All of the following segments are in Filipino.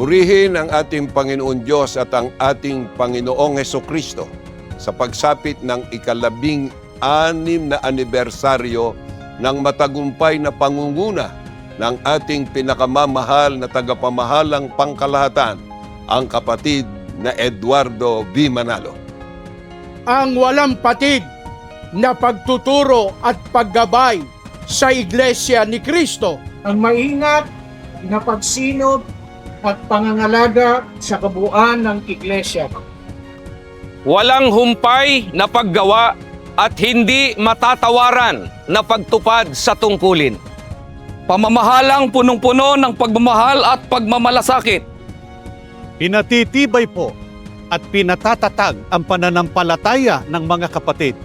Purihin ang ating Panginoon Diyos at ang ating Panginoong Hesukristo sa pagsapit ng ika-16 na anibersaryo ng matagumpay na pangunguna ng ating pinakamamahal na tagapamahalang pangkalahatan, ang kapatid na Eduardo V. Manalo. Ang walang patid na pagtuturo at paggabay sa Iglesia ni Cristo. Ang maingat na pagsinod at pangangalaga sa kabuuan ng Iglesia. Walang humpay na paggawa at hindi matatawaran na pagtupad sa tungkulin. Pamamahalang punong-puno ng pagmamahal at pagmamalasakit. Pinatitibay po at pinatatatag ang pananampalataya ng mga kapatid.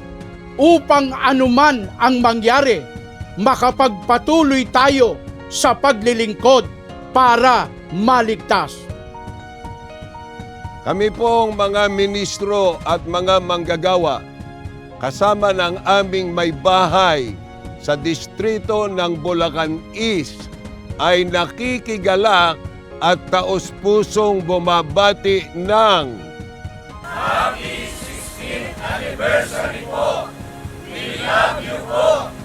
Upang anuman ang mangyari, makapagpatuloy tayo sa paglilingkod para maligtas. Kami pong mga ministro at mga manggagawa, kasama ng aming may bahay sa distrito ng Bulacan East, ay nakikigalak at taos-pusong bumabati ng Happy 16th Anniversary po! We love you po!